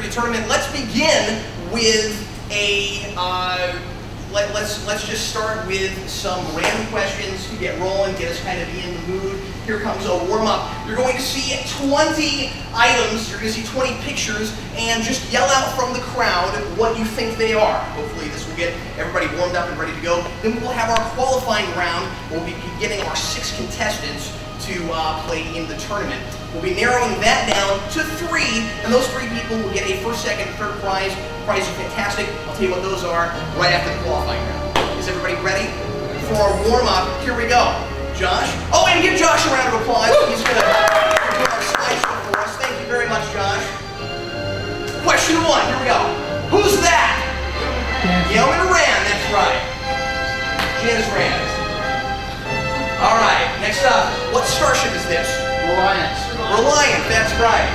trivia tournament. Let's begin with a, let's just start with some random questions to get rolling, get us kind of in the mood. Here comes a warm-up. You're going to see 20 items, you're going to see 20 pictures, and just yell out from the crowd what you think they are. Hopefully this will get everybody warmed up and ready to go. Then we'll have our qualifying round. We'll be getting our 6 contestants to play in the tournament. We'll be narrowing that down to 3, and those 3 people will get a first, second, third prize. Prizes are fantastic. I'll tell you what those are right after the qualifying round. Is everybody ready for our warm-up? Here we go. Josh. Oh, and give Josh a round of applause. He's going to do our slideshow for us. Thank you very much, Josh. Question 1. Here we go. Who's that? Yeoman Rand. That's right. Janice Rand. All right, next up, what starship is this? Reliant. Reliant, that's right.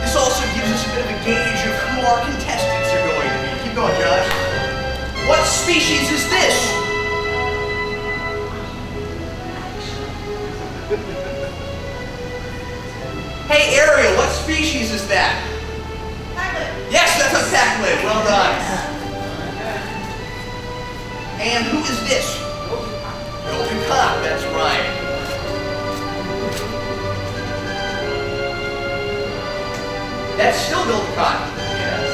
This also gives us a bit of a gauge of who our contestants are going to be. Keep going, Josh. What species is this? Hey, Ariel, what species is that? Packlid. Yes, that's a packlid. Well done. And who is this? Golden Cock, that's right. That's still Golden Cock. Yes.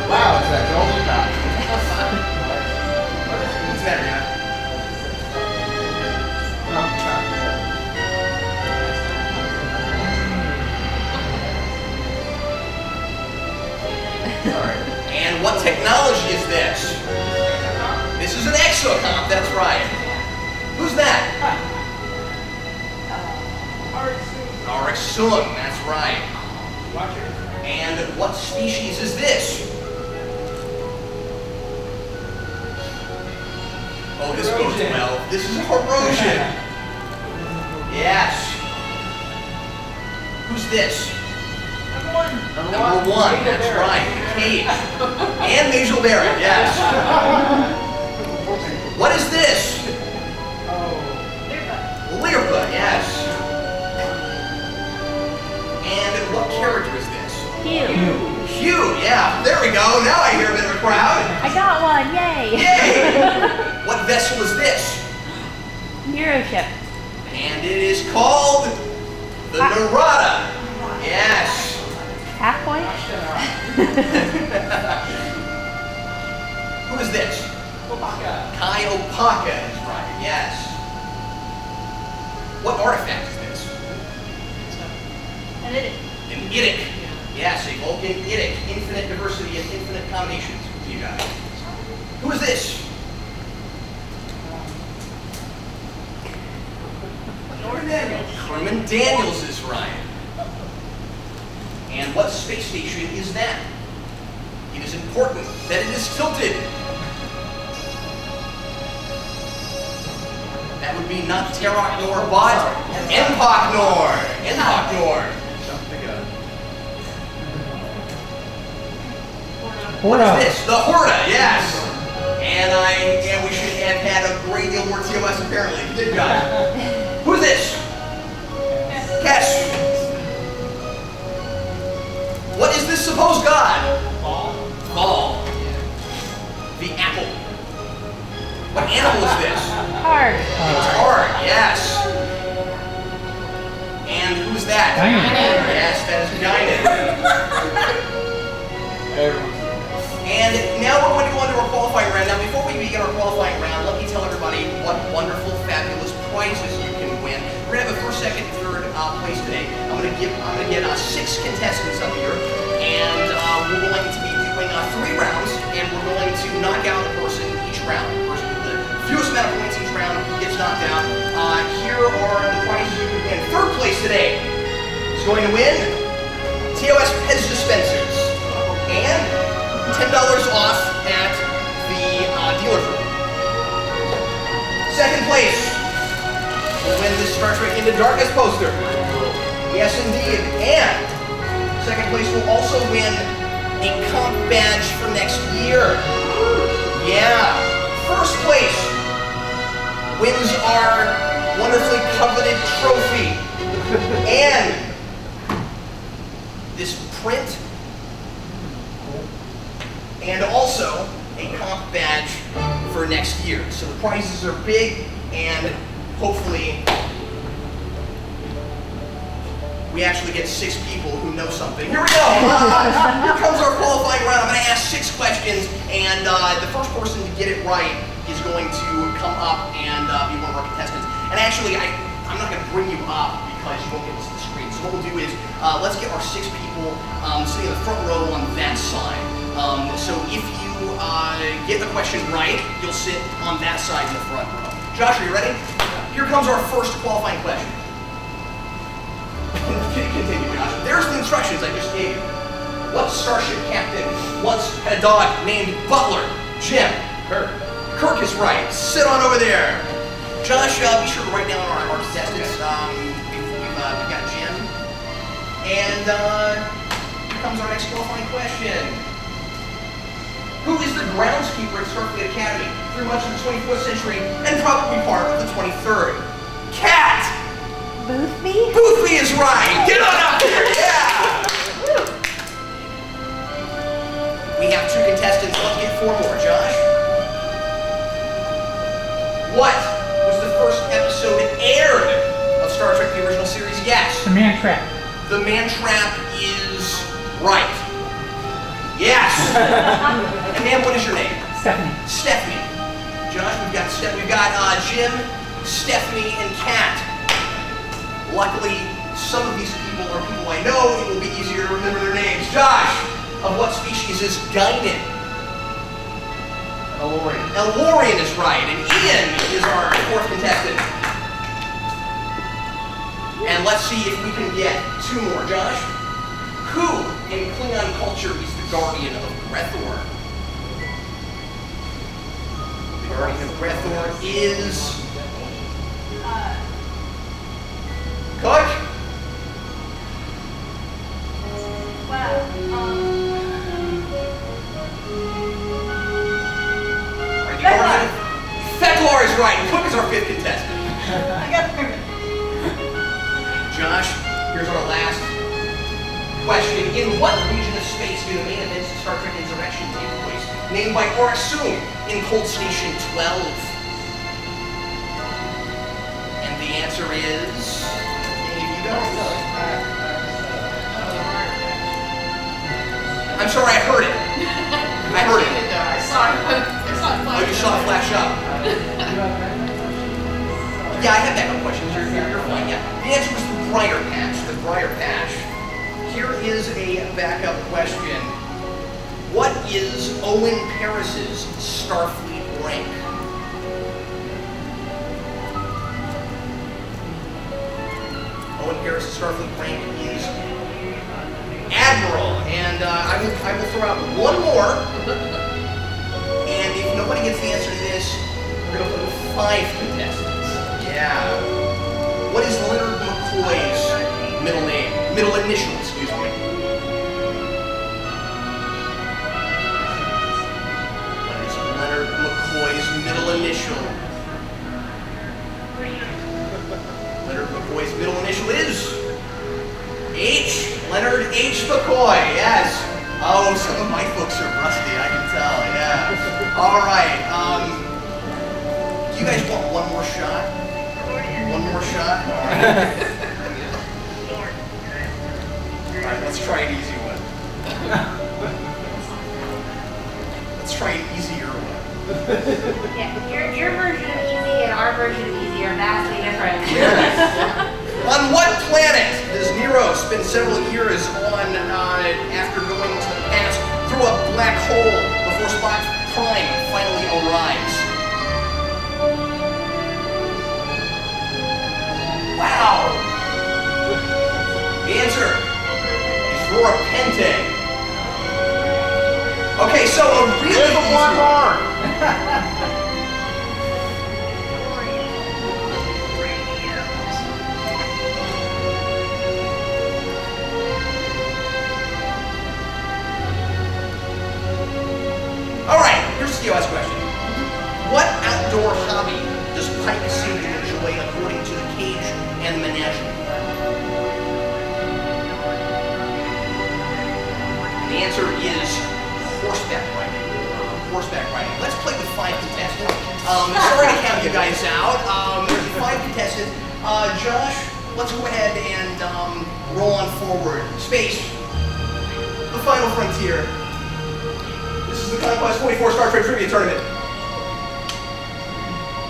Wow, it's that Golden Cock. What's that, yeah? Sorry. And what technology is this? This is an exocomp, that's right. Who's that? Arixun, that's right. And what species is this? Oh, this goes well. This is Corrosion. Yes. Who's this? Number one, that's right. Cage. And Major Barrett, yes. What is this? Lirpa, yes. And what character is this? Hugh. Hugh, yeah. There we go. Now I hear a bit of a crowd. I got one, yay! Yay! What vessel is this? Euroship. And it is called the Narada. Yes. Half point? Who is this? Kai Opaka is right, yes. What artifact is this? An idic. An idic. Yes, a Vulcan idic. Infinite diversity and infinite combinations. You got it. Who is this? Norman Daniels. Norman Daniels is right. And what space station is that? It is important that it is tilted. That would be not Terok nor but Empok Nor. Empok Nor. What is this? The Horta, yes. And we should have had a great deal more TOS apparently. Good job. Who's this? Kes. What is this supposed god? Ball. The apple. What animal is this? Hard. It's hard, yes. And who's that? Yes, that is Guinan. And now we're going to go into our qualifying round. Now, before we begin our qualifying round, let me tell everybody what wonderful, fabulous prizes you can win. We're gonna have a first, second, third place today. I'm gonna get 6 contestants up here, and we're going to be doing 3 rounds, and we're going to knock out a person each round. The person with the fewest amount of points each round gets knocked out. Here are the prizes you can win. Third place today is going to win TOS Pez dispensers and $10 off at the dealer room. Second place will win this Star Trek Into Darkness poster. Yes, indeed. And second place will also win a comp badge for next year. Yeah. First place wins our wonderfully coveted trophy. And this print, and also a comp badge for next year. So the prizes are big, and hopefully we actually get 6 people who know something. Here we go! Here comes our qualifying round. I'm going to ask 6 questions, and the first person to get it right is going to come up and be one of our contestants. And actually, I'm not going to bring you up because you won't get this to the screen. So what we'll do is, let's get our 6 people sitting in the front row on that side. So if you get the question right, you'll sit on that side in the front row. Josh, are you ready? Here comes our first qualifying question. Continue, Josh. There's the instructions I just gave you. What starship captain once had a dog named Butler? Jim. Kirk. Kirk is right. Sit on over there. Josh, be sure to write down our contestants. We've got Jim. And here comes our next qualifying question. Who is the groundskeeper at Starfleet Academy through much of the 24th century and probably part of the 23rd? Cat! Boothby? Boothby is right! Get on up here, yeah! We have 2 contestants. Let's get 4 more. Josh? What was the first episode that aired of Star Trek, the original series? Yes. The Man Trap. The Man Trap is right. Yes! And ma'am, what is your name? Stephanie. Stephanie. Josh, we've got Jim, Stephanie, and Kat. Luckily, some of these people are people I know. It will be easier to remember their names. Josh, of what species is Guinan? Elorian. Elorian is right, and Ian is our 4th contestant. And let's see if we can get 2 more. Josh, who in Klingon culture is the guardian of Grethor? The guardian of Grethor is Cook? Wow. Feklar is right. Cook is our 5th contestant. I got it. Josh, here's our last question. In what region of space do the main events of Star Trek Insurrection take place? Named by Aurasum in Cold Station 12. And the answer is... I'm sorry, I heard it. I heard it. I saw it. Oh, you saw it flash up. Yeah, I have backup questions. You're fine, yeah. The answer was the Briar Patch. The Briar Patch. Here is a backup question. What is Owen Paris's Starfleet rank? Owen Paris's Starfleet rank is Admiral. And I will throw out 1 more. And if nobody gets the answer to this, we're going to put with 5 contestants. Yeah. What is Leonard McCoy's middle name? Middle initial, excuse me. What is Leonard McCoy's middle initial? Leonard McCoy's middle initial is H. Leonard H. McCoy, yes. Oh, some of my folks are rusty, I can tell, yeah. All right, do you guys want 1 more shot? 1 more shot? All right, let's try an easy one. Let's try an easier one. Yeah, your version of easy and our version of easy are vastly different. On what planet does Nero spend several years on after going to the past through a black hole before Spock Prime finally arrives? Wow! The answer is Rora Pente. Okay, so a really easy one. All right, here's a TOS question. What outdoor hobby does Pike seem to enjoy according to the Cage and the Menagerie? answer is horseback riding. Horseback riding. Let's play with 5 contestants. Sorry to count you guys out. There's 5 contestants. Josh, let's go ahead and roll on forward. Space, the final frontier. This is the Conquest 44 Star Trek Trivia Tournament.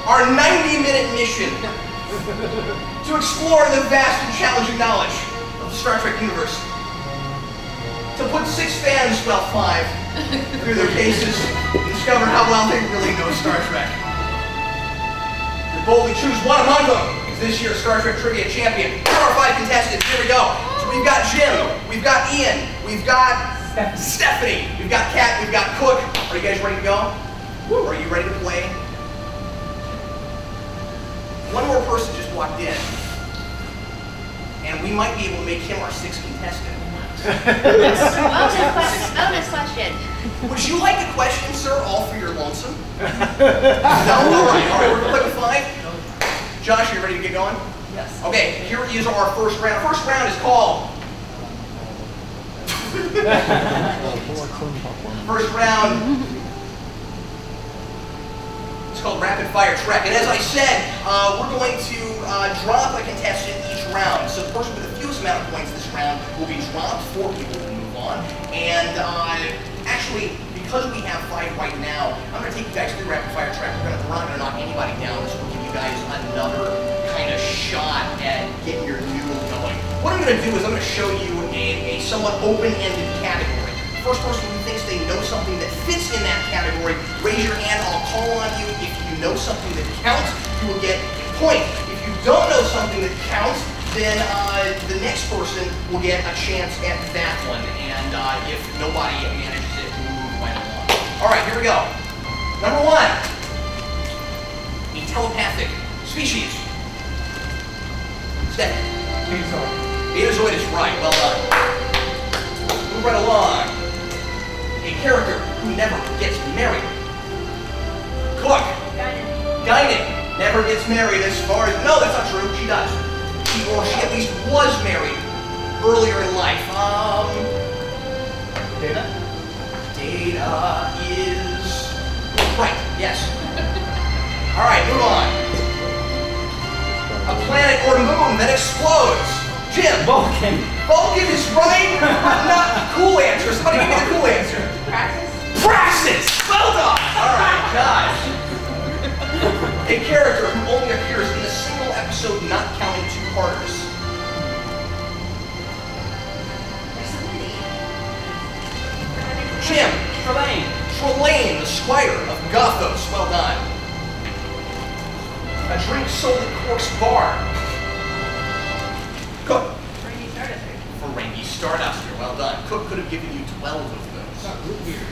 Our 90-minute mission to explore the vast and challenging knowledge of the Star Trek universe. To put 6 fans, well 5, through their cases and discover how well they really know Star Trek. To boldly choose one among them as this year's Star Trek Trivia champion. Here are our 5 contestants. Here we go. So we've got Jim, we've got Ian, we've got Stephanie, we've got Kat, we've got Cook. Are you guys ready to go? Are you ready to play? One more person just walked in, and we might be able to make him our 6th contestant. Bonus question. Would you like a question, sir, all for your lonesome? No? All right, we're going to play with 5. Josh, are you ready to get going? Yes. Okay, here is our first round. First round is called... First round... It's called Rapid Fire Trek. And as I said, we're going to drop a contestant each round. So the person with the fewest amount of points this round will be dropped. 4 people will move on. And actually, because we have 5 right now, I'm going to take you guys through Rapid Fire Trek. We're not going to knock anybody down. This will give you guys another kind of shot at getting your noodle going. What I'm going to do is I'm going to show you a somewhat open-ended category. First person who thinks they know something that fits in that category, raise your hand, I'll call on you. If you know something that counts, you will get a point. If you don't know something that counts, then the next person will get a chance at that one. And if nobody manages it, we'll move right along. All right, here we go. Number 1, a telepathic species. Step. Betazoid is right, well done. Move right along. A character who never gets married. Cook. Guinan never gets married as far as... No, that's not true. She does. She at least was married earlier in life. Data? Data is... Right, yes. All right, move on. A planet or moon that explodes. Jim. Vulcan. Vulcan is right, but not the cool answer. Somebody give me the cool answer. Praxis? Praxis! Well done! Alright, Josh. A character who only appears in a single episode, not counting 2-parters. Jim. Trelane. Trelane, the Squire of Gothos. Well done. A drink sold at Cork's Bar. Cook. Ferengi Starduster. Well done. Cook could have given you 12 of those. Root beer.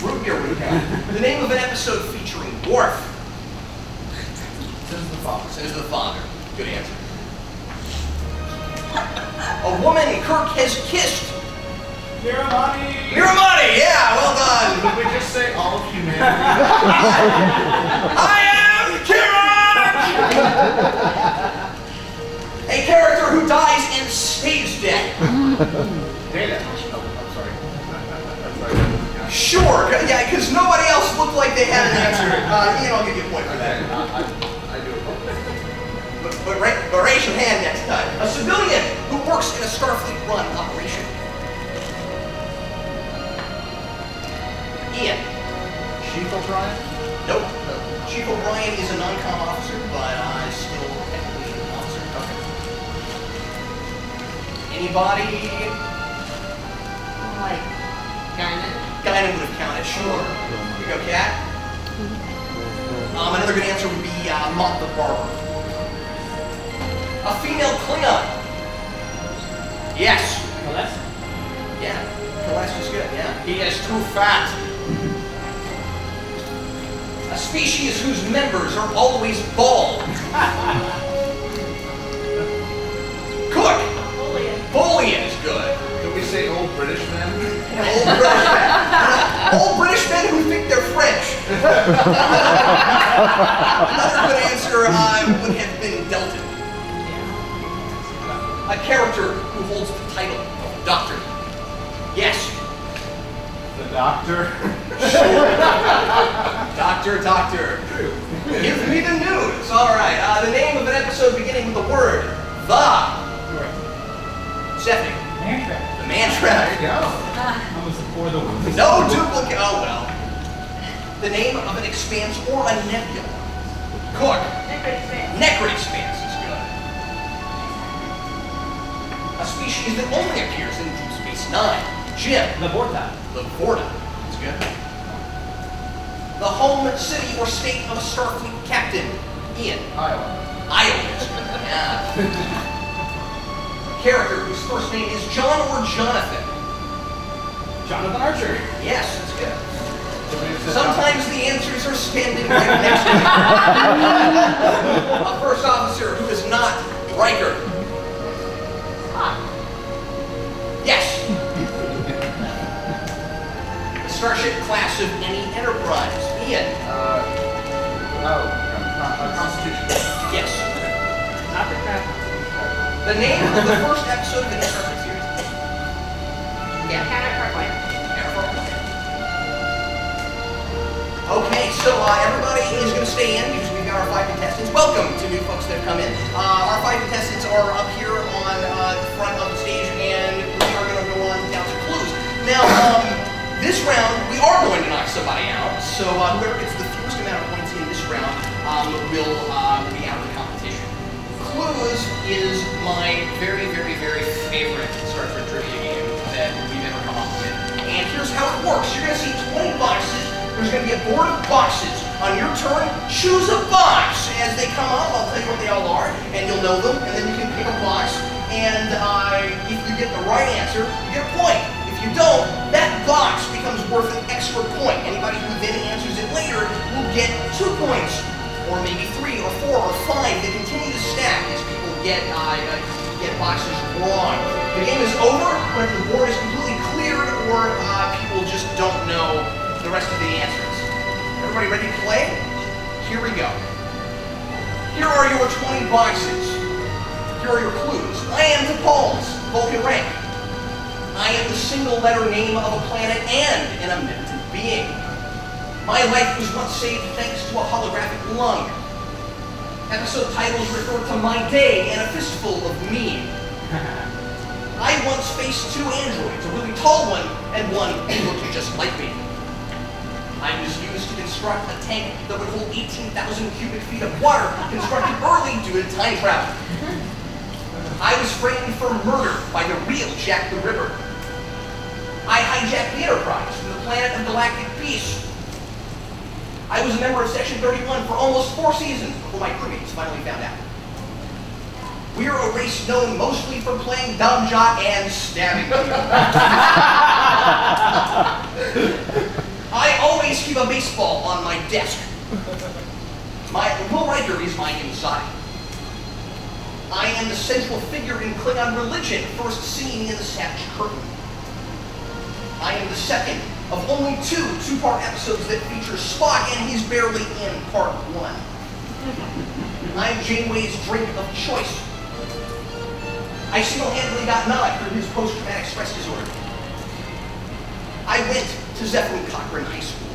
Root beer would have. The name of an episode featuring Worf. Says the father. Says the father. Good answer. A woman Kirk has kissed. Miramati. Miramati, yeah, well done. Did we just say all of humanity? I am Kirk! A character who dies and stays dead. Data. Oh, I'm sorry. Sure, yeah, because nobody else looked like they had an answer. Ian, I'll give you a point for that. I do apologize. But raise your hand next time. A civilian who works in a Starfleet-run operation. Ian. Chief O'Brien? Nope. Chief O'Brien is a non-com officer, but still technically an officer. Okay. Anybody? Like, Guinan? Guinan would have counted, sure. Here you go, Kat. Another good answer would be Mott the Barber. A female Klingon. Yes. Celeste? Yeah. Celeste is good, yeah. He is too fat. A species whose members are always bald. Cook. Bolian is good. Could we say old British men? Old British men. Old British men who think they're French. Another good answer would have been Delta. A character who holds the title of Doctor. Yes. The Doctor. Doctor. Give me the news. All right. The name of an episode beginning with the word the. Stephanie. Man trap. The man trap. There you go. I was for the one. No duplicate. Oh well. The name of an expanse or a nebula. Cook. Necrid expanse is good. A species that only appears in Deep Space Nine. Jim. The Vorta. The Vorta. That's good. The home city or state of a Starfleet captain. Ian. Iowa. Is good. Yeah. Character whose first name is John or Jonathan. Jonathan Archer. Yes, that's good. Sometimes the answers are standing right next to me. A first officer who is not Riker. Yes. The starship class of any enterprise. Ian. Constitution. Yes. Not the crap. The name of the first episode of the Star Trek series. Yeah. Okay, so everybody is going to stay in because we've got our 5 contestants. Welcome to new folks that have come in. Our 5 contestants are up here on the front of the stage, and we are going to go on down to clues. Now, this round, we are going to knock somebody out, so whoever gets the fewest amount of points in this round will be out of the competition. Clues is my very, very, very favorite Star Trek trivia game that we've ever come up with. And here's how it works. You're going to see 20 boxes. There's going to be a board of boxes. On your turn, choose a box. As they come up, I'll tell you what they all are, and you'll know them, and then you can pick a box. And if you get the right answer, you get a point. If you don't, that box becomes worth an extra point. Anybody who then answers it later will get 2 points, or maybe 3 or 4 or 5. They continue to stack as people get boxes wrong. The game is over when the board is completely cleared, or people just don't know the rest of the answers. Everybody ready to play? Here we go. Here are your 20 boxes. Here are your clues. I am T'Pol's Vulcan rank. I am the single letter name of a planet and an omnipotent being. My life was once saved thanks to a holographic lung. Episode titles refer to my day and a fistful of me. I once faced 2 androids, a really tall one and one who looked just like me. I was used to construct a tank that would hold 18,000 cubic feet of water, constructed early due to time travel. I was framed for murder by the real Jack the Ripper. I hijacked the Enterprise from the planet of galactic peace. I was a member of Section 31 for almost 4 seasons before my crewmates finally found out. We're a race known mostly for playing dumb jot and stabbing people. I always keep a baseball on my desk. Will Riker is my inside. I am the central figure in Klingon religion, first seen in the Savage Curtain. I am the second of only 2 two-part episodes that feature Spock, and he's barely in part 1. I'm Janeway's drink of choice. I single-handedly got Nod for his post-traumatic stress disorder. I went to Zeppelin Cochrane High School.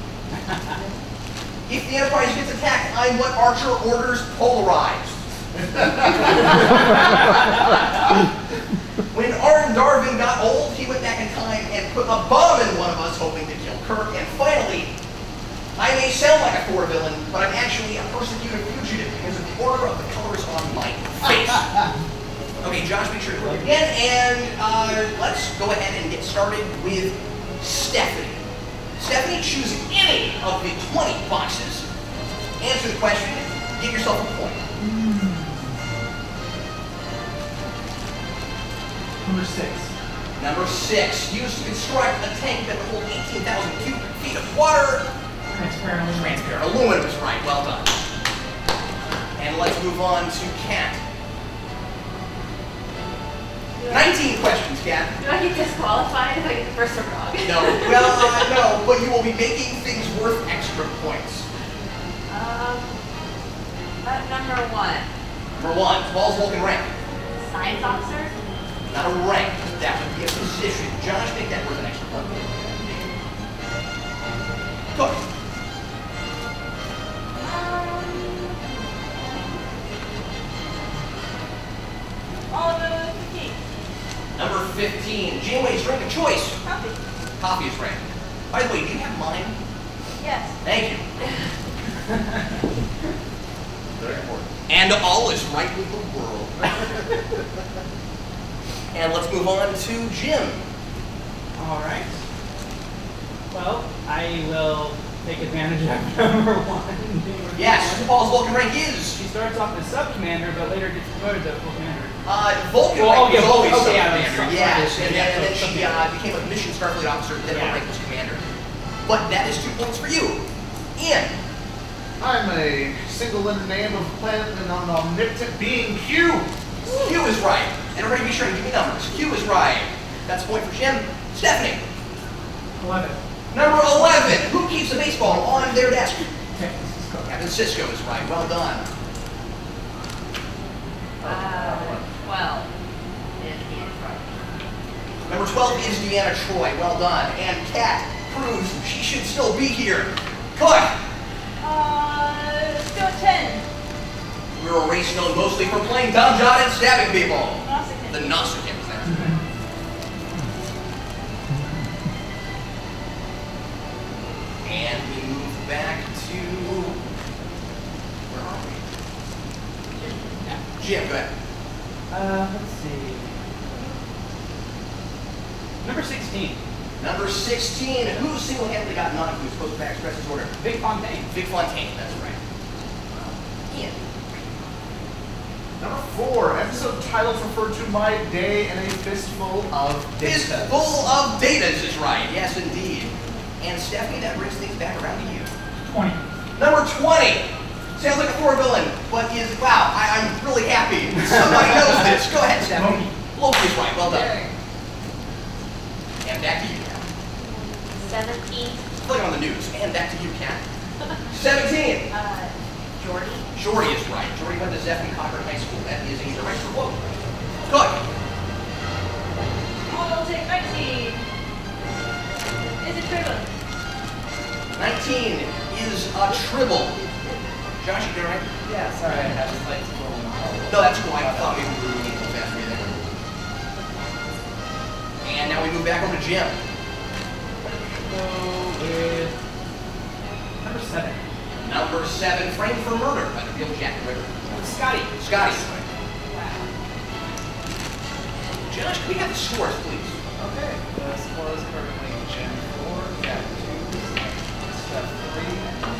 If the Enterprise gets attacked, I'm what Archer orders polarized. When Arn Darvin got old, he went back in time and put a bomb in one of us, hoping to kill Kirk. And finally, I may sound like a Thor villain, but I'm actually a persecuted fugitive because of the order of the colors on my face. Okay, Josh, make sure to look again, and let's go ahead and get started with Stephanie. Stephanie, choose any of the 20 boxes, answer the question, give yourself a point. Number 6. Number 6, used to construct a tank that would hold 18,000 cubic feet of water. Transparent aluminum. Transparent aluminum is right, well done. And let's move on to Kat. 19 questions, Kat. Do I get disqualified if I get the first one wrong? No, well, no, but you will be making things worth extra points. Number 1. Number 1, Paul's Vulcan rank. Science officer? Not a rank. That would be a position. Josh, make that worth an extra point. Cook. Oliver 15. Number 15. Janeway's drink of choice. Coffee. Coffee is right. By the way, do you have mine? Yes. Thank you. Very important. And all is right with the world. And let's move on to Jim. All right. Well, I will take advantage of number 1. Yes, Paul's Vulcan rank is. She starts off as sub-commander, but later gets promoted to full commander. Vulcan Well, rank was always okay, yeah, sub-commander. that's Yes, right. and Yeah, then so she became a mission Starfleet officer, then her Yeah. rank was commander. But that is 2 points for you. Ian. I'm a single-letter name of a planet and an omnipotent being, Q. Q is right. And everybody be sure to give me numbers. Q is right. That's a point for Jim. Stephanie. 11. Number 11. Who keeps the baseball on their desk? Okay, this is cool. Captain Sisko is right. Well done. 12. Is Ian right? Number 12 is Deanna Troy. Well done. And Kat proves she should still be here. Cook. Still 10. We're a race known mostly for playing dumb John and stabbing people. Nausicaa. The Nausicaa is there. And we move back to... Where are we? Yeah. Jim, go ahead. Let's see. Number 16. Number 16. Who single-handedly got non-clues post-back express order? Vic Fontaine. Vic Fontaine, that's right. Ian. Number 4. Episode titles refer to my day and a fistful of datas. Fistful of datas is right. Yes, indeed. And Stephanie, that brings things back around to you. 20. Number 20. Sounds like a Thor villain, but is, wow, I'm really happy. Somebody knows this. Go ahead, Stephanie. Loki is right. Well done. Yay. And back to you, Kat. 17. Click on the news. And back to you, Kat. 17. Jordy. Jordy is right. Jordy went to Zephon Concord High School. That is a direct quote. Good. I'll take 19. Is it Tribble? 19 is a tribble. Josh, you doing right? Yeah, sorry, I had this like No, that's cool. I thought maybe we were moving a little faster there. And now we move back over to Jim. Go with number 7. Number 7, framed for murder by the real Jack the Ripper. Scotty. Scotty. Wow. Josh, can we have the scores, please? Okay, the score is currently Gen 4, Cat 2, Step 3,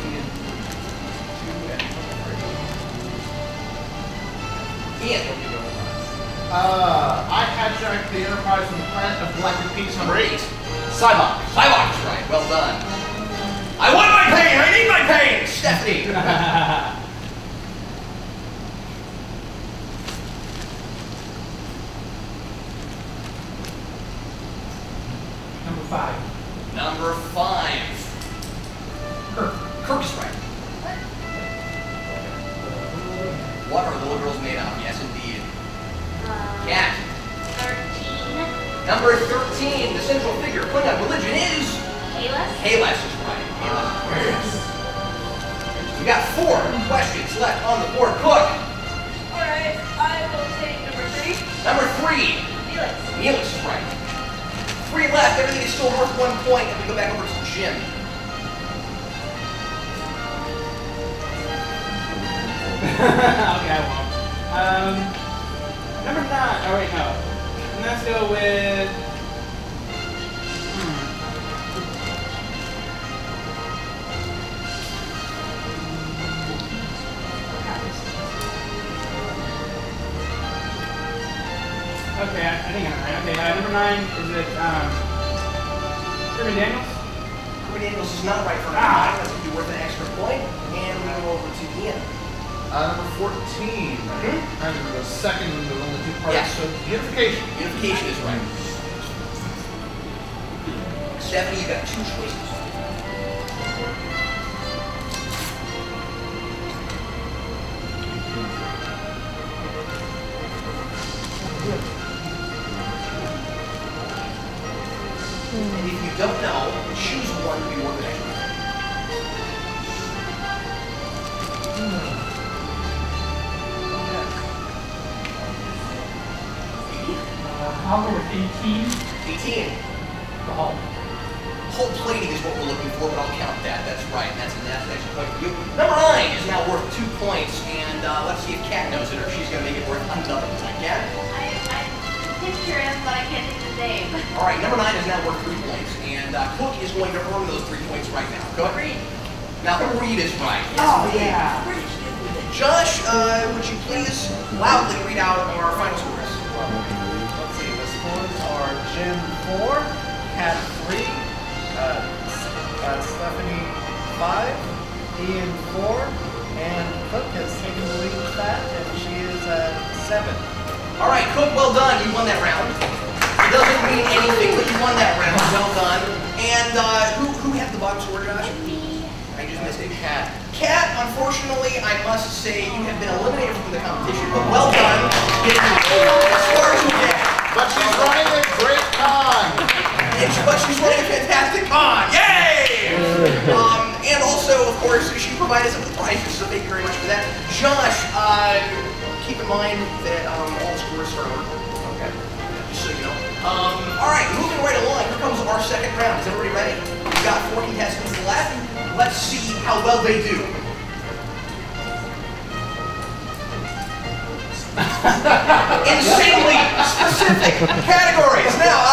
Ian 2, and 3. Ian. I hijacked the Enterprise from the planet of Galactic Peace number 8. Cybok. Cybok is right. Well done. I want my pain! I need my pain! Stephanie! Number 5. Number 5. Kirk. Kirk is right. What are little girls made of? Yes, indeed. Cat. 13. Number 13. The central figure. Klingon religion is... Kalis. Kalis is right. Kalis is right. We got 4 questions left on the board. Cook. Alright, I will take number 3. Number 3. Felix. Neelix is right. 3 left. Everything is still worth 1 point. And we go back over to Jim. Okay, I won't. Number 9. Oh, wait, no. And let's go with... Okay, I think I'm right. Okay, number 9, is it, Herman Daniels? Corey Daniels is not right for number 9. That's going to be worth an extra point. And we go over to Ian. Number 14. I'm going to go second, and there's only 2 parts. Yes. So, unification. Unification is right. Stephanie, you got 2 choices. And if you don't know, choose one to be more than extra. I'll go with 18. 18. The hull. Hull plating is what we're looking for, but I'll count that. That's right. That's an extra point for you. Number 9 is now worth 2 points, and let's see if Kat knows it, or she's going to make it worth another point. Kat? I picture him, but I can't think of his name. All right, number 9 is now worth 3 points, and Cook is going to earn those 3 points right now. Cook? Reeve. Now, Reeve is right. Yes, Oh, Reeve. yeah. Josh, would you please loudly read out our final scores? Let's see, the scores are Jim 4, Kat 3, Stephanie 5, Ian 4, and Cook has taken the lead with that, and she is at 7. All right, Cook, well done. You won that round. It doesn't mean anything, but you won that round. Well done. And who had the bottom score, Josh? I just missed it. Kat. Kat, unfortunately, I must say you have been eliminated from the competition, but well done. As far as you get. But she's running a great con. But she's running a fantastic con. Yay! And also, of course, she provided some of the prizes, so thank you very much for that. Josh, keep in mind that all the scores start over. Okay. Just so you know. All right, moving right along. Here comes our second round. Is everybody ready? We've got 4 contestants left. Let's see how well they do. Insanely specific categories. Now,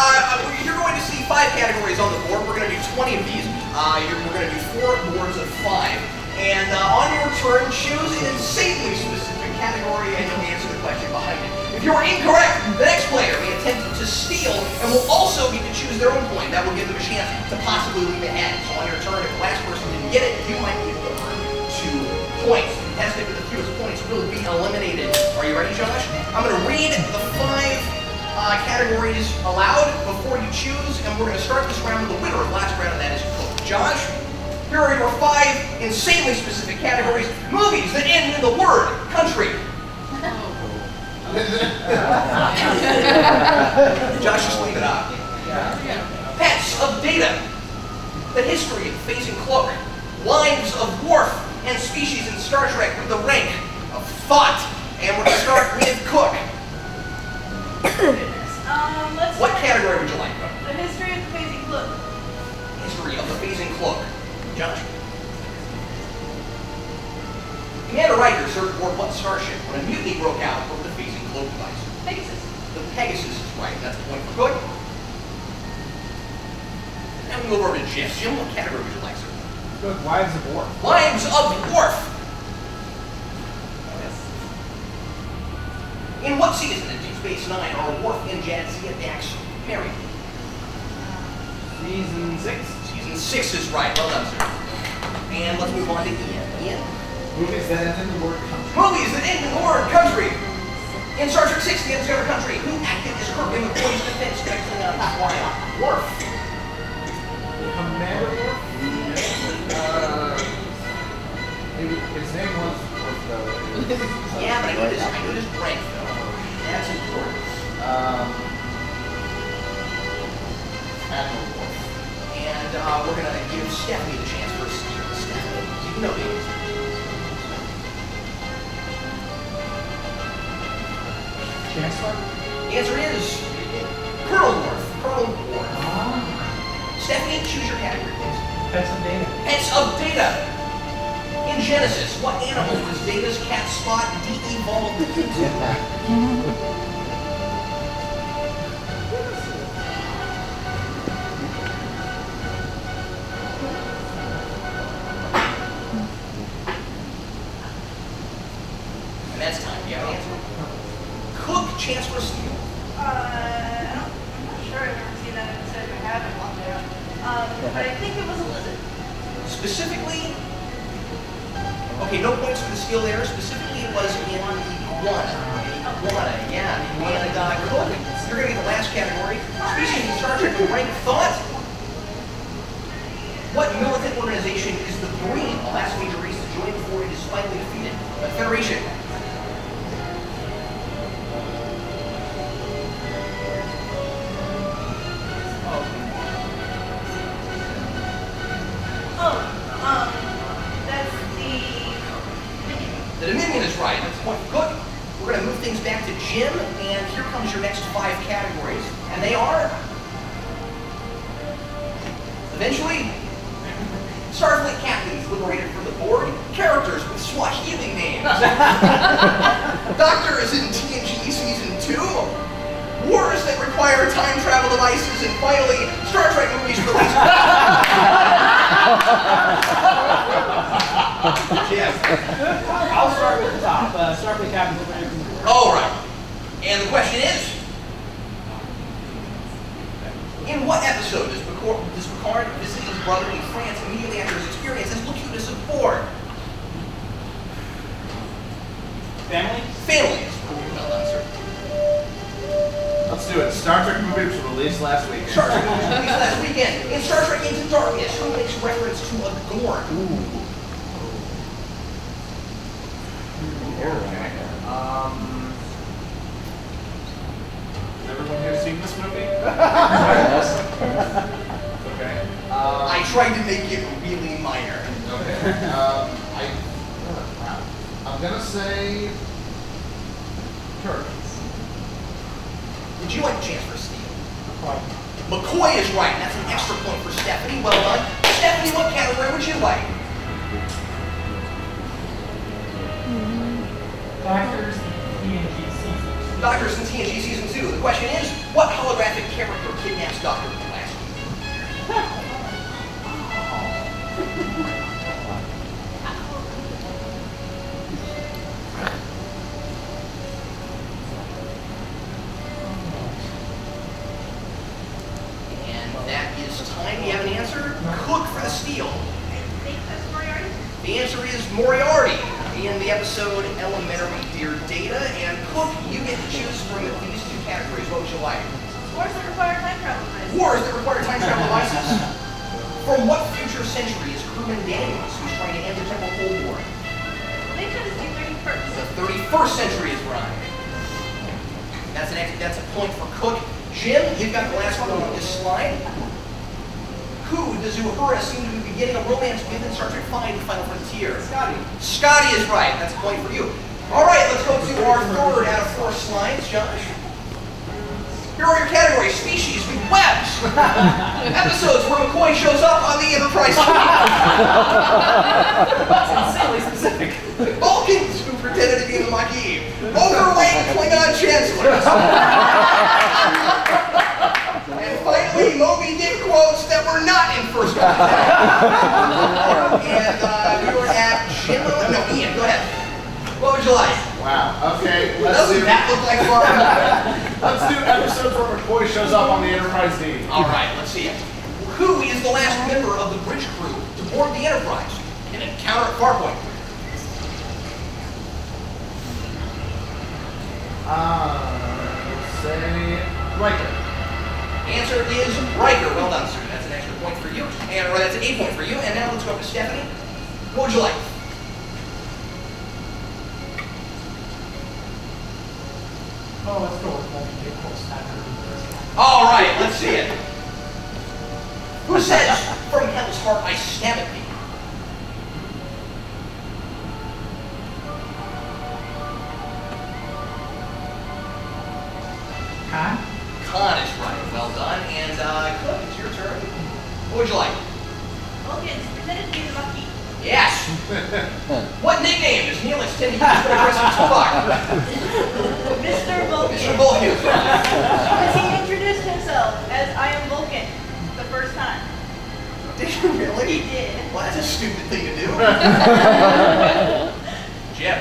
you're going to see 5 categories on the board. We're going to do 20 of these. We're going to do 4 boards of 5. And on your turn, choose an insanely specific category and you'll answer the question behind it. If you are incorrect, the next player may attempt to steal and will also get to choose their own point. That will give them a chance to possibly leave ahead. So on your turn, if the last person didn't get it, you might be able to earn 2 points. The contestant with the fewest points will be eliminated. Are you ready, Josh? I'm going to read the 5 categories aloud before you choose, and we're going to start this round with the winner of last round, and that is Cook. Josh, here are your 5 insanely specific categories. Movies that end in the word country. Josh, just leave it up. Pets of Data. The history of phasing Cloak. Lives of Worf and species in Star Trek with the rank of Thought. And we're going to start with Cook. What category would you like, Cook? The history of the phasing Cloak. History of the phasing Cloak. Josh? Commander Riker served aboard what starship when a mutiny broke out over the phasing Cloak device? Pegasus. The Pegasus is right. That's a point for Cook. Now we move over to Jim. Jim, what category would you like, sir? Good. Wives of War. Lives of Worf. Yes. In what season of Deep Space Nine are Worf and Jadzia Dax married? Season 6. Season 6 is right. Well done, sir. And let's move on to Ian. Ian? Movies that end in the word country. Movies that end in the word country. In Star Trek 6, The Undiscovered Country, who acted as Kirk in McCoy's defense to the Klingon warrior? Worf. Commander Worf? His name was Yeah, but I knew this rank, though. That's important. Admiral Worf. And we're going to give Stephanie the chance for a steal. Stephanie, you know these. Chancellor? The answer is Colonel Worf. Colonel Worf. Stephanie, choose your category, please. Pets of Data. Pets of Data. In Genesis, what animal was Data's cat Spot de-evolved into? And that's time. Do you have an answer? Cook, chance for a steal. I'm not sure. I've never seen that episode. I haven't walked down. But I think it was a lizard. Specifically, okay, no points for the steal there. Specifically, it was in iguana. Iguana, yeah. And Cook, you're going to get the last category. Species in Star Trek with rank Thought. What militant organization is the Green, the last major race to join before it is finally defeated? The Federation. Jim, and here comes your next 5 categories. And they are... Eventually, Starfleet captains liberated from the Borg, characters with Swahili names. Doctors in TNG Season 2, wars that require time travel devices, and finally, Star Trek movies released. Yes. I'll start with the top. Starfleet captains liberated from the Borg. All right. And the question is, in what episode does Picard visit his brother in France immediately after his experience as Locutus aboard? Family? Family is well done, sir. Let's do it. Star Trek movie was released last week. Star Trek was released last weekend. In Star Trek Into Darkness, who makes reference to a Gorn? Okay. Has everyone here seen this movie? Yes. Okay. I tried to make it really minor. Okay. I'm gonna say Kirk. Would you like a chance for a steal? McCoy is right. That's an extra point for Stephanie. Well done. Stephanie, what category would you like? Doctors in TNG season. Doctors in TNG Season 2. The question is, what holographic character kidnaps Dr. Pulaski? And that is time. Do you have an answer? Cook for the steal. I think that's Moriarty. The answer is Moriarty in the episode Elementary Dear Data. And Cook, you get to choose from these 2 categories. What would you like? Wars that require time travel devices. Wars that require time travel devices. From what future century is crewman Daniels, who's trying to end the Temple Cold War? They try to do 31st. The 31st century is right. That's a point for Cook. Jim, you've got the last one on this slide. Who does Uhura seem to be beginning a romance with in Star Trek V: The Final Frontier? Scotty. Scotty is right. That's a point for you. All right, let's go to our 3rd out of 4 slides, Josh. Here are your categories: species with webs, episodes where McCoy shows up on the Enterprise fleet, That's insanely specific. Vulcans who pretended to be the Maquis, overweight Klingon chancellors, and finally Moby Dick quotes that were not in First Contact. And we were at Jim. No, Ian, go ahead. What would you like? Wow. Okay. Let's Doesn't do. that look like fun? Let's do episodes where McCoy shows up on the Enterprise D. All right, let's see it. Who is the last member of the bridge crew to board the Enterprise in an encounter at Farpoint? Say Riker. Answer is Riker. Well done, sir. That's an extra point for you. And or that's an 8 point for you. And now let's go up to Stephanie. What would you like? Oh, let's go with Moby Dick quotes that are in the first half. All right, let's see it. Who says, "From hell's heart I stab at thee"? Khan? Khan is right. Well done. And Cook, it's your turn. What would you like? Vulcans pretended to be the Maquis. Yes. What nickname does Neelix tend to use for aggressive Tuvok? Mr. Vulcan. Mr. Vulcan. Because he introduced himself as I am Vulcan the first time. Did you really? He did. Well, that's a stupid thing to do. Jim.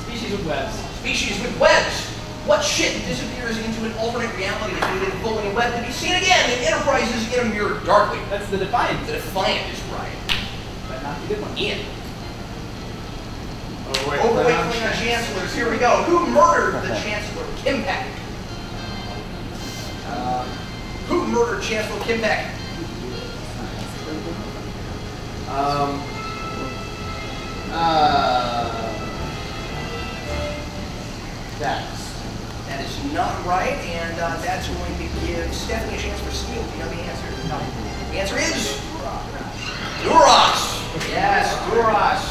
Species with webs. Species with webs. What ship disappears into an alternate reality that created a Vulcan web to be seen again in Enterprises in a mirror darkly? That's the Defiant. The Defiant is right. But not the good one. Ian. Overweight Overweight Klingon Klingon chancellors. Here we go. Who murdered the Chancellor Kimpak? Who murdered Chancellor Kimpak? Dax. That is not right, and that's going to give Stephanie a chance for steal. Do you know the answer? No. The answer is Duras. Yes, Duras.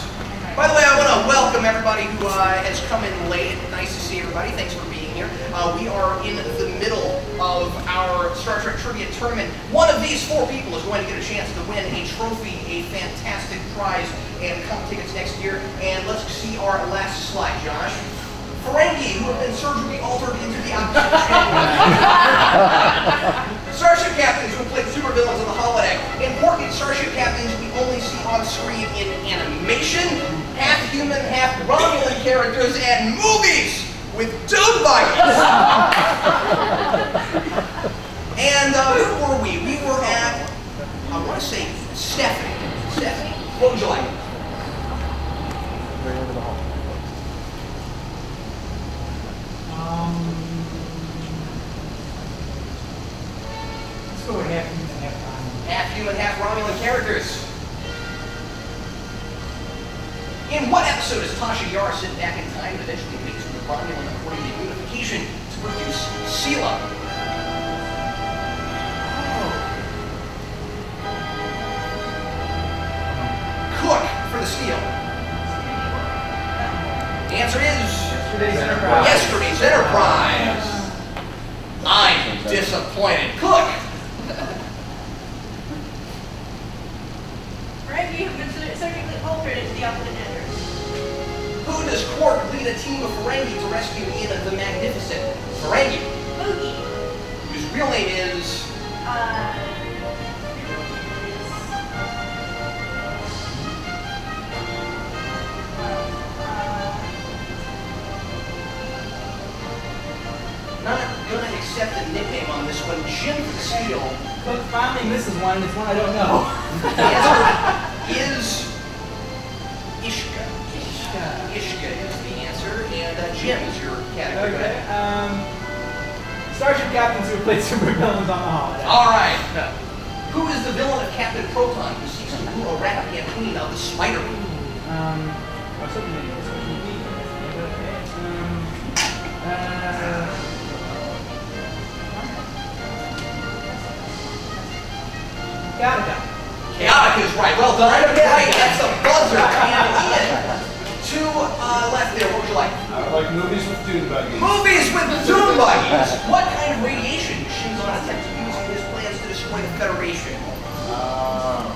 By the way, I want to welcome everybody who has come in late. Nice to see everybody. Thanks for being here. We are in the middle of our Star Trek Trivia Tournament. One of these 4 people is going to get a chance to win a trophy, a fantastic prize, and come tickets next year. And let's see our last slide, Josh. Ferengi, who have been surgically altered into the opposite Starship captains who play supervillains on the holodeck. Important Starship captains we only see on screen in animation, half-human, half-Romulan characters, and movies with dude bodies. And where were we? We were at, I want to say, Stephanie. Stephanie, what would you like? Very end of the hall. Let's go with half-human, half-Romulan. Half-human, half-Romulan characters. In what episode does Tasha Yar sit back in time and eventually makes the Romulan according to unification to produce Sela? Cook for the steal. The answer is Yesterday's Enterprise. I'm disappointed. Cook. Ferengi have been surgically altered into the opposite gender. Who does Quark lead a team of Ferengi to rescue in The Magnificent? Ferengi, Boogie. whose real name is... Not gonna accept a nickname on this one. Jim for the steal. But finally misses one, and it's one I don't know. The answer is Ishka. Ishka is the answer, and Jim is your category. Okay. Starship captains who played supervillains on the holodeck. All right. Who is the villain of Captain Proton who seeks to rule a Rathian queen of the Spider? Chaotic is right. Well done. Right. That's a buzzer. And Ian, 2 left there. What would you like? I like movies with dune buggies. Movies with dune buggies. What kind of radiation does Shinzon attempt to use in his plans to destroy the Federation? Wow.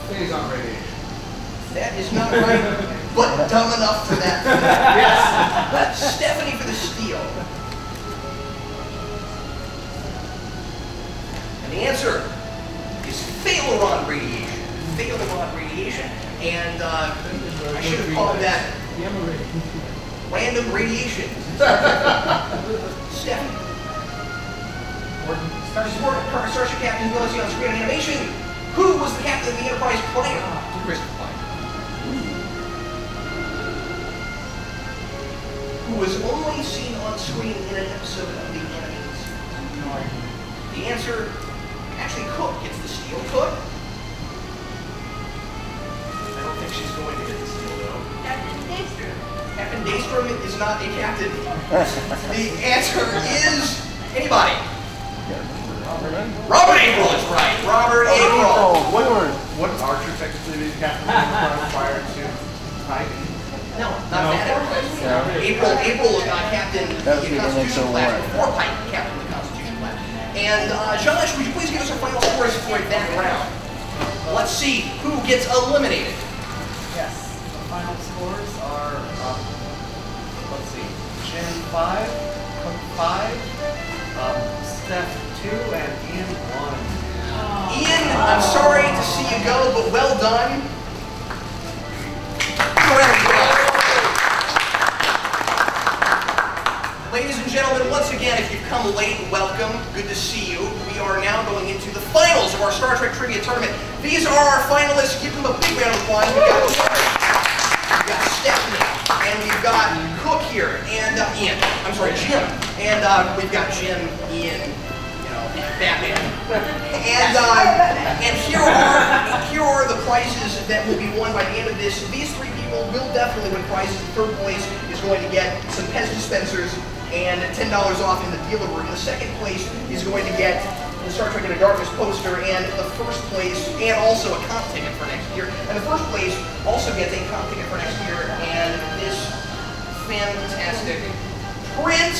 Phazon radiation. That is not right, but dumb enough for that. Yes. Stephanie for the steal. And the answer is Phaleron radiation. Phaleron radiation. And I should have called that random radiation. Stephanie. Starship captain who was on screen animation. Who was the captain of the Enterprise prior to Christopher Pike? Who was only seen on screen in an episode of the animated series? The answer, actually, Cook gets the steal. Cook? I don't think she's going to get the steal, though. Captain Daystrom. Captain Daystrom is not a captain. The answer is anybody. Robert April is right. Robert April. What Archer technically be captain of the Enterprise prior to Pike? No, not that Enterprise. April was not captain of the Constitution class before Pike captain of the Constitution class. And Josh, would you please give us our final scores for that round? Let's see who gets eliminated. Yes. The final scores are, let's see, Jim 5, Cook 5, Steph 2, and Ian 1. Ian, I'm sorry to see you go, but well done. Ladies and gentlemen, once again, if you've come late, welcome. Good to see you. We are now going into the finals of our Star Trek Trivia Tournament. These are our finalists. Give them a big round of applause. We've got Stephanie, and we've got Cook here, and Ian. I'm sorry, Jim. And we've got Jim, Ian, Batman. And here are the prizes that will be won by the end of this. These 3 people will definitely win prizes. The 3rd place is going to get some Pez dispensers and $10 off in the dealer room. The 2nd place is going to get the Star Trek Into Darkness poster, and the first place, and also a comp ticket for next year. And the first place also gets a comp ticket for next year, and this fantastic print,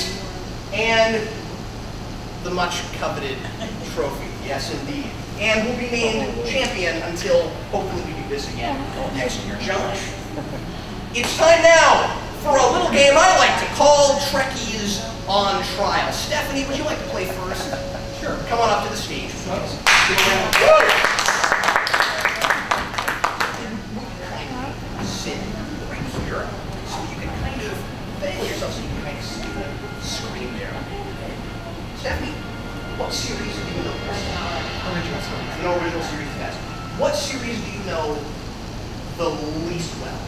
and the much coveted trophy. Yes, indeed. And will be named champion until hopefully we do this again next year. Josh, it's time now for a little game I like to call Trekkies on Trial. Stephanie, would you like to play first? Sure. Come on up to the stage, please. Sit right here so you can kind of fail yourself so you can kind of see the screen there. Stephanie, what series do you know best? Original series. No original series best. What series do you know the least well?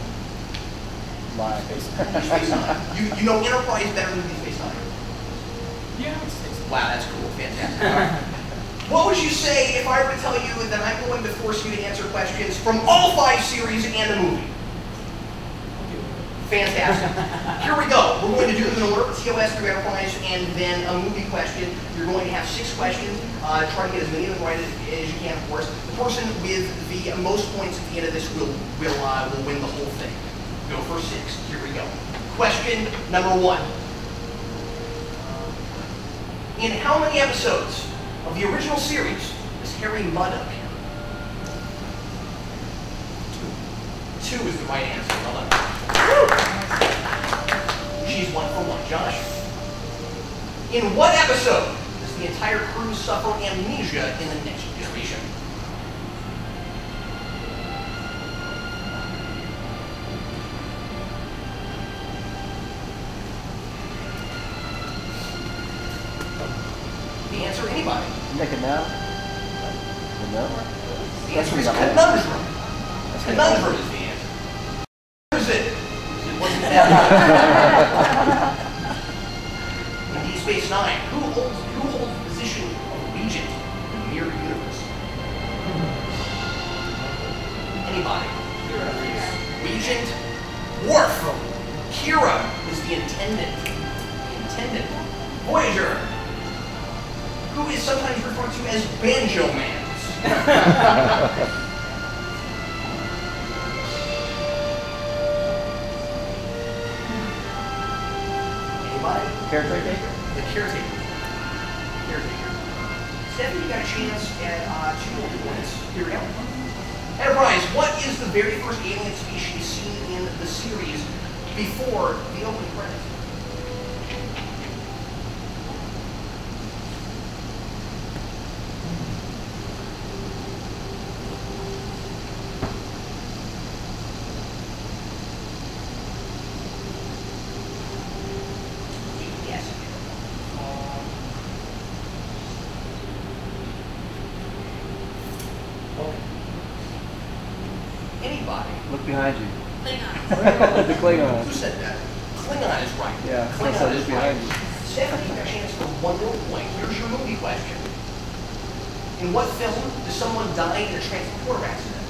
Live. Space Nine. You know Enterprise better than Deep Space Nine. Yeah, I would say so. Wow, that's cool. Fantastic. All right. What would you say if I were to tell you that I'm going to force you to answer questions from all 5 series and a movie? Fantastic. Here we go. We're going to do them in order: TOS through Enterprise, and then a movie question. You're going to have 6 questions. Try to get as many of them right as you can, of course. The person with the most points at the end of this will win the whole thing. Go for 6. Here we go. Question number 1. In how many episodes of the original series does Harry Mudd appear? 2. 2 is the right answer. Well done. She's 1 for 1. Josh? In what episode does the entire crew suffer amnesia in the Next Generation? The answer, anybody? Make it now? No? The answer is conundrum. Conundrum is the answer. Who is it? It wasn't that. In Deep Space Nine, who holds the position of regent in the mirror universe? Anybody? Regent. Worf. Kira is the intendant. Voyager, who is sometimes referred to as Banjo Man. Anybody? Caretaker? The caretaker. Stephanie, you got a chance at 2 more points. Here we go. Enterprise, what is the very first alien species seen in the series before the opening credits? Look behind you. Klingon. The Klingon. Who said that? Klingon is right. Yeah, Klingon is look behind right. you. Stephanie, you got a chance for 1 little point. Here's your movie question. In what film does someone die in a transporter accident?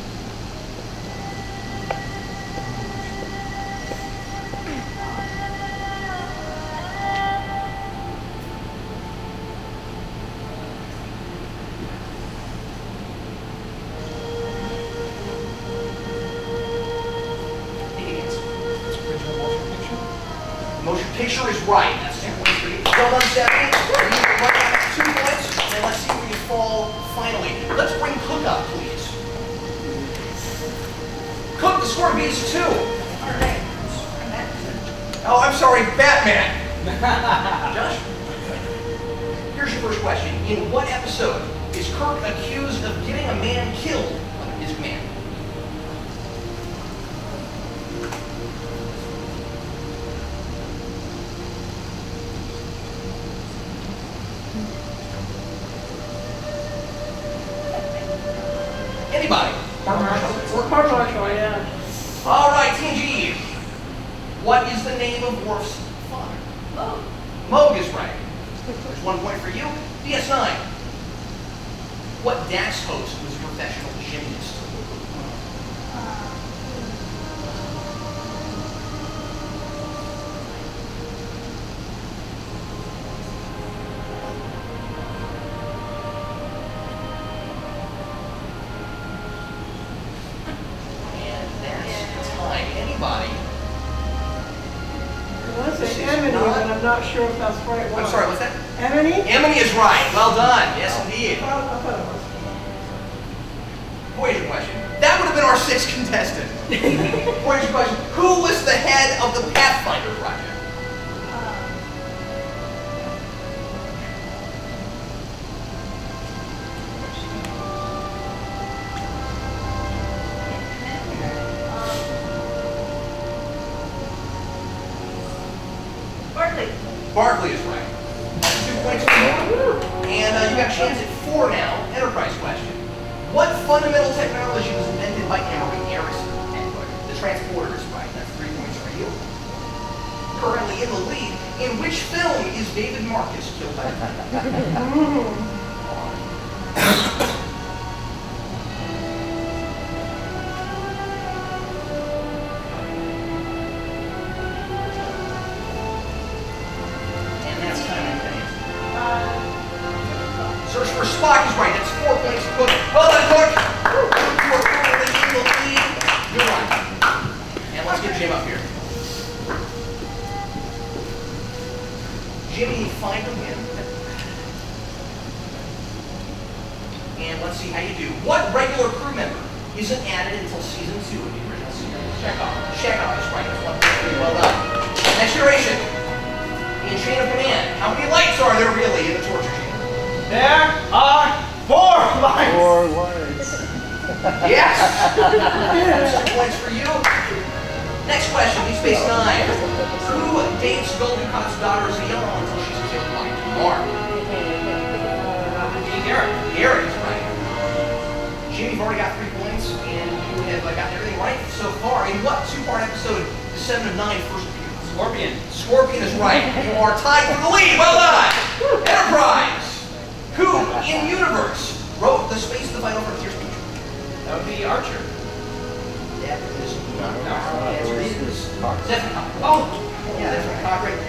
Motion picture is right. That's 2 points for you. Well done, Stephanie. You can run back 2 points, and let's see where you fall finally. Let's bring Cook up, please. Cook, the score beats 2. Alright. Oh, I'm sorry, Batman. Josh? Here's your first question. In what episode is Kirk accused of getting a man killed under his command? Anybody? Marshall, yeah. All right, Team G. What is the name of Worf's father? Oh. Moog is right. There's 1 point for you. DS9. What DAX host was a professional gymnast? say This is Emily, not- but I'm not sure if that's the right one. I'm sorry, what's that? Emily? Emily is right. Well done. Yes, indeed. I thought it was. Voyager question. That would have been our sixth contestant. Voyager question. Who was the head of the Pathfinder project? Bartley. Barkley is right. 2 points for you. And you got a chance at 4 now. Enterprise question. What fundamental technology was invented by Emery Harrison? The transporter is right. That's 3 points for you. Currently in the lead. In which film is David Marcus killed by a And that's kind of insane. Search for Spock is right. That's 4 points for Cook. Well done, Cook. You are currently in the lead. You're right. And let's get Jim up here. Jimmy, find a win. And let's see how you do. What regular crew member isn't added until season 2 of the original series? Chekhov. Chekhov is right. That's 1 point for you. Well done. Next generation. In chain of command, how many lights are there really in the torture chamber? There are 4 lines. 4 lines. Yes! That's 2 points for you. Next question, Deep Space Nine. Who dates Gul Dukat's daughter Ziyal until she's killed by Mark? Garrett is right. Jimmy, you've already got 3 points, and you have gotten everything right so far. In what 2-part episode did 7 of 9 first appear? Scorpion. Scorpion is right. You are tied for the lead. Well done! Enterprise! Who, in universe, wrote the Space of the Vital Frontier speech? That would be Archer. That is not No, the answer it's is Cochrane. Stephen Cochrane. Oh! Yeah, that's right, Cochrane.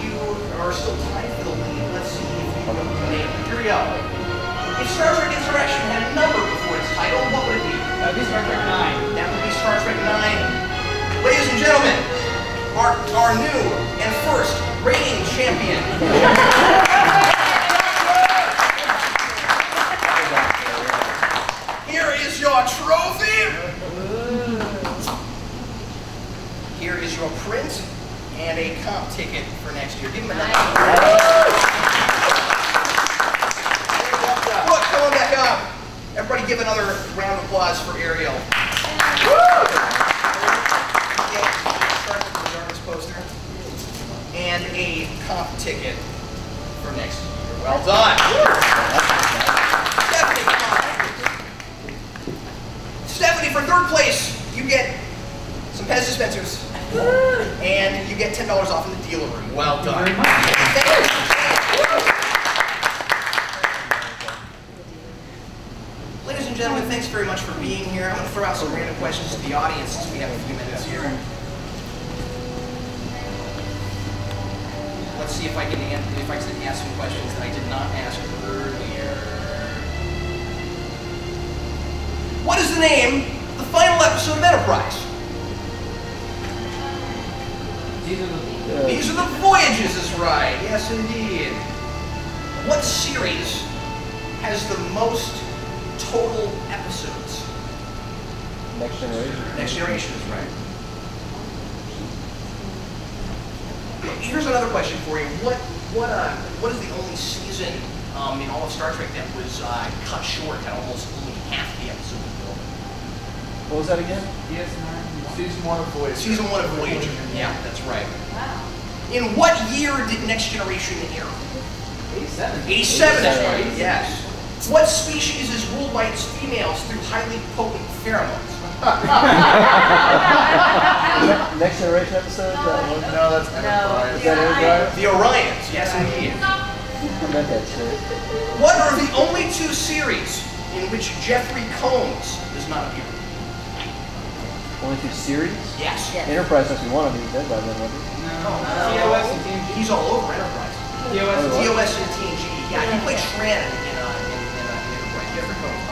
You are still tied for the lead. Let's see if you know the name. Here we go. If Star Trek Insurrection had a number before its title, what would it be? That would be Star Trek 9. That would be Star Trek 9. Ladies and gentlemen, our new and first reigning champion. Here is your trophy. Here is your print and a comp ticket for next year. Give him a nice. Look, come on back up. Everybody give another round of applause for Ariel. Poster and a comp ticket for next year. Well done. Stephanie, for 3rd place, you get some Pez dispensers and you get $10 off in the dealer room. Well done. Ladies and gentlemen, thanks very much for being here. I'm going to throw out some random questions to the audience since we have a few minutes here. Let's see if I can ask some questions that I did not ask earlier. What is the name of the final episode of Enterprise? These are the Voyages is right. Yes, indeed. What series has the most total episodes? Next Generation. Next Generation is right. Here's another question for you. What is the only season in all of Star Trek that was cut short, had almost only half the episode filmed? What was that again? Season 1 of Voyager. Season 1 of Voyager. Yeah, that's right. Wow. In what year did Next Generation air? 87. 87 is right. Yes. What species is ruled by its females through highly potent pheromones? Next Generation episode? That one? No, that's Enterprise. Is that Enterprise? The Orions. Yes, indeed. I meant that shit. What are the only 2 series in which Jeffrey Combs does not appear? Only 2 series? Yes. Enterprise must be one of these. Dead by then, wasn't it? TOS and TNG. He's all over Enterprise. TOS and TNG. Yeah, he played Shran in Enterprise. Jeffrey Combs.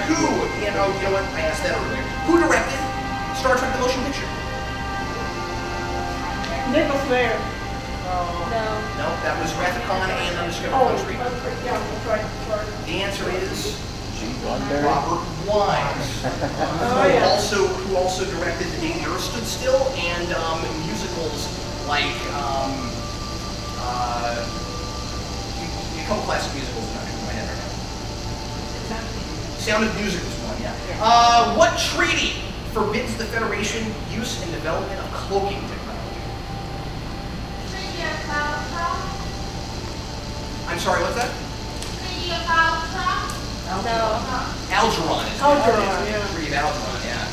Who, you know what? I asked that earlier. Who directed Star Trek: The Motion Picture? Nicholas Mayer. No. No, that was Rathacon and Undiscovered Oh, Country. yeah, that's right. Sorry. The answer is G. Roddenberry. Robert Wise, Oh, yeah. who also directed The Day the Earth Stood Still and musicals like a couple classic musicals. I'm not sure my head right now. Sound of Music was one, yeah. What treaty forbids the Federation use and development of cloaking technology? Treaty of Alcatraz? I'm sorry, what's that? Treaty of Alcatraz? No. Algeron is Algeron, yeah. Treaty of Algeron, yeah.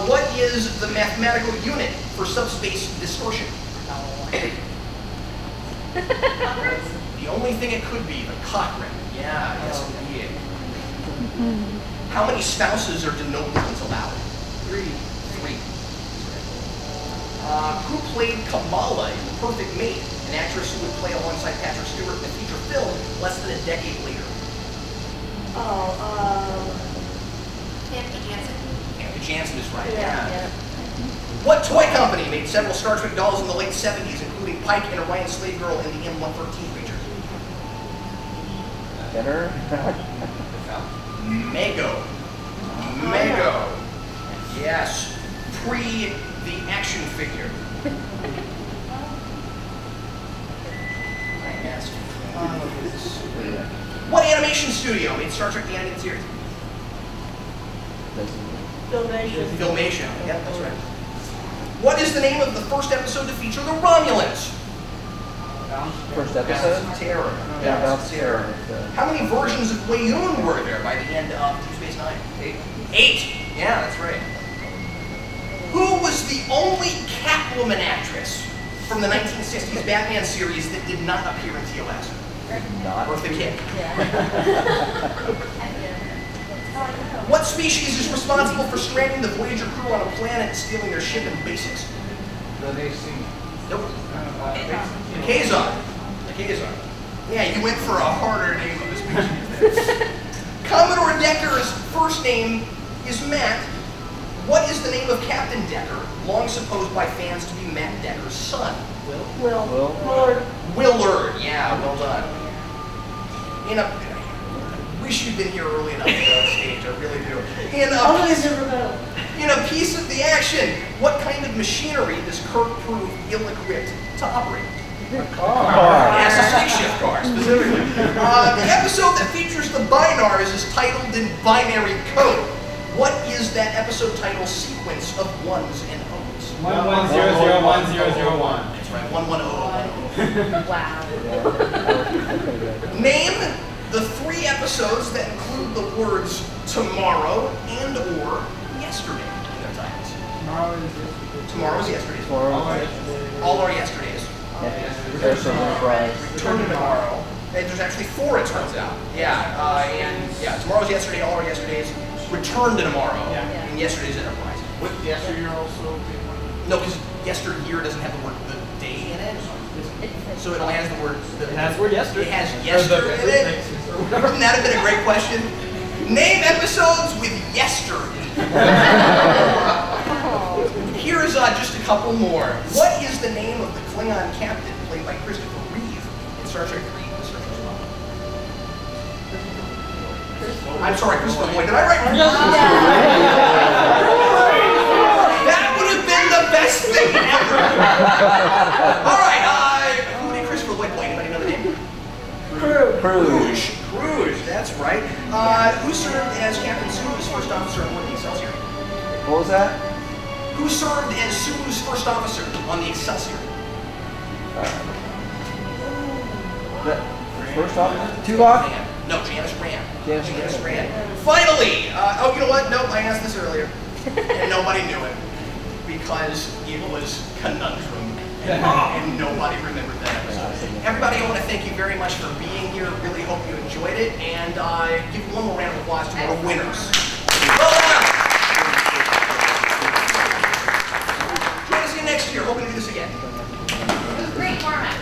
What is the mathematical unit for subspace distortion? The only thing it could be, the Cochrane. Yeah, yes indeed. How many spouses are denotables allowed? 3. Who played Kamala in The Perfect Mate, an actress who would play alongside Patrick Stewart in the feature film less than a decade later? Anthony Jansen. Anthony Jansen is right, Yeah. yeah. What toy company made several Star Trek dolls in the late 70s, including Pike and Orion Slave Girl and the M113 creature? Kenner. Mego. Mego. Yes. Pre the action figure. I asked. What animation studio made Star Trek the Animated Series? Donation. Filmation. Yep, that's right. What is the name of the first episode to feature the Romulans? First episode? Terror. Yeah, Balance Balance of Terror. How many versions of Wayun were there by the end of Deep Space Nine? 8. 8. Yeah, that's right. Who was the only Catwoman actress from the 1960s Batman series that did not appear in TOS? Not. Eartha Kitt. What species is responsible for stranding the Voyager crew on a planet and stealing their ship and basics? The AC. Nope. Kazon. The Kazon. Yeah, you went for a harder name of the species. Commodore Decker's first name is Matt. What is the name of Captain Decker, long supposed by fans to be Matt Decker's son? Willard. Willard. Yeah, well done. Wish you'd been here early enough to go on stage, I really do. In a piece of the action, what kind of machinery does Kirk prove ill-equipped to operate? A car. Yes, a spaceship car, specifically. The episode that features the Binars is titled in binary code. What is that episode title sequence of ones and O's? 11001001. That's right, 110. Wow. Name the 3 episodes that include the words tomorrow and or yesterday in their titles. Tomorrow is yesterday's. All are yesterdays. Return to tomorrow. And there's actually 4, it turns out. Yeah, tomorrow's yesterday, all are yesterdays. Return to tomorrow. And yesterday's Enterprise. Would yesteryear also be one? No, because yesteryear doesn't have the word the day in it. So it only has the word. That's where yesterday. It has yester in it. Wouldn't that have been a great question? Name episodes with yester in it. Here's just a couple more. What is the name of the Klingon captain played by Christopher Reeve in Star Trek 3? I'm sorry, Christopher Lloyd. Did I write? That would have been the best thing ever. All right. Who did Christopher Lloyd play? Anybody know the name? Cruz. That's right. Who served as Captain Sulu's first officer on the Excelsior? What was that? Who served as Sulu's first officer on the Excelsior? The first officer? Tuvok? No, Janice Rand. Janice Rand. Finally! Oh, you know what? Nope, I asked this earlier. And nobody knew it. Because it was Conundrum. And nobody remembered that episode. Everybody, I want to thank you very much for being here. Really hope you enjoyed it. And give one more round of applause to our winners. Well done! Join us again next year. Hoping to do this again. It was a great format.